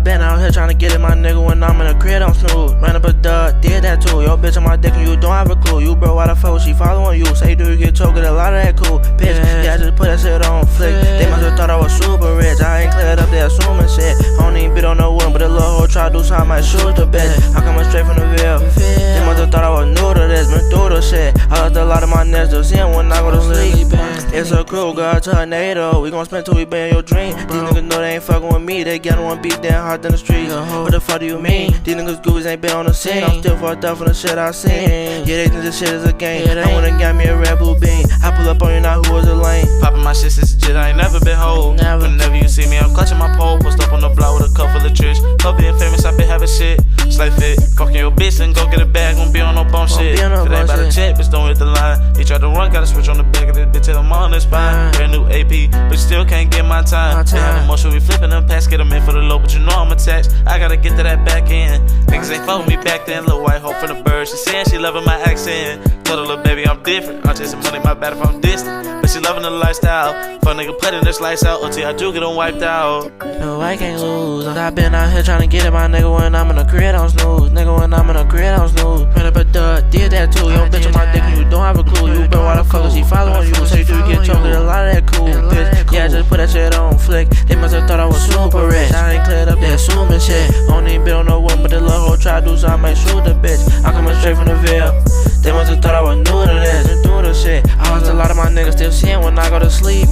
been out here tryna get it, my nigga, when I'm in a crib, don't snooze. Ran up a dud, did that too. Yo, bitch on my dick and you don't have a clue. You bro, why the fuck she following you? Say, do you get choked? Get a lot of that cool bitch. Yeah, I just put that shit on flick. They must have thought I was super rich. I ain't cleared up, they assuming shit. I don't even bit on no one, but the little hoe try to do something, I might shoot the bitch. I'm coming straight from the Ville. They must have thought I was new to this, been through the shit. I lost a lot of my niggas, just seeing when I go to sleep. It's a Kruger tornado. We gon' spend till we be in your dream. These niggas know they ain't fucking with me. They got one beat down hard in the streets. What the fuck do you mean? These niggas goofies ain't been on the scene. I'm still fucked up from the shit I seen. Yeah, they think this shit is a game. I would've got me a Red Bull bean. I pull up on you now, who was a lane? Poppin' my shit since legit, I ain't never been whole. Whenever you see me, I'm clutching my pole. Post up on the block with a cup full of tricks. Club being famous, I been having shit. Slay fit, fucking your bitch and go get a bag. Won't be on no bum shit. If it ain't about a check, bitch, don't hit the line. He tried to run, gotta switch on the back of this bitch till I'm on the spine. Brand new AP, but still can't get my time. They have emotion, we flipping them packs, get them in for the low, but you know I'm attached. I gotta get to that back end. Niggas ain't fuck with me back then. Little white hoe from the bird, she saying she loving my accent. Told her, little baby, I'm different. I'm chasing money, my bad if I'm distant. But she loving the lifestyle. Fuck nigga putting this lights out. OTR do get them wiped out. No, I can't lose. I been out here tryna get it, my nigga, when I'm in a crib, don't snooze. Nigga, when I'm in a crib, don't snooze. Ran up a dud, did that too. Yo, bitch on my dick and you don't have a clue. You bro, why the fuck is she following you? Say, do you get choked? Get a lot of that cool bitch. Yeah, I just put that shit on flick. They must have thought I was super rich. I ain't cleared up, they assuming shit. Don't even bit on no one, but the little hoe try to do something, I might shoot the bitch. I'm coming straight from the Ville. They must have thought I was new to this, and doing the shit. I lost a lot of my niggas, still seeing when I go to sleep.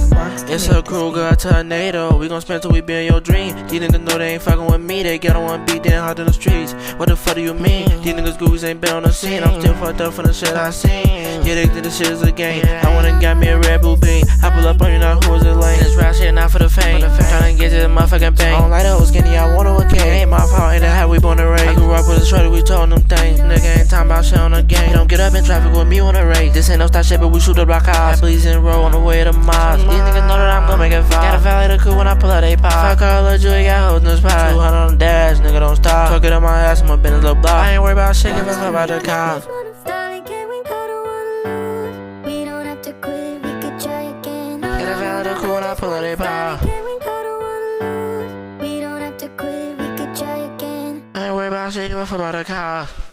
It's a Kruger tornado. We gon' spend till we be in your dream. These niggas know they ain't fucking with me. They get on one beat, then hard in the streets. What the fuck do you mean? These niggas goofies ain't been on the scene. I'm still fucked up from the shit I seen. Yeah, they think this shit is a game. I would've got me a Red Bull bean. I pull up on you now, who is it lane? This rap shit not for the fame. Tryna get to the motherfucking bank. I don't like the whole skinny, I want to a king. Ain't my fault, ain't that how we born to raise. I grew up with a shorty, we told them things. Nigga ain't talking about shit on the game. Don't get up in traffic with me on a race. This ain't no stop shit, but we shoot the block house. Please in row on the way to Mars. These niggas know that I'm gon' make it fire. Gotta validate the coup when I pull out they pop. Fuck all the jewelry, got hoes in the spot. 200 on the dash, nigga don't stop. Tuck it on my ass, I'ma bend a little block. I ain't worried about shit, give a fuck about the cops. Gotta validate the coup when I pull out they pop. I ain't worried about shit, give a fuck about the cops.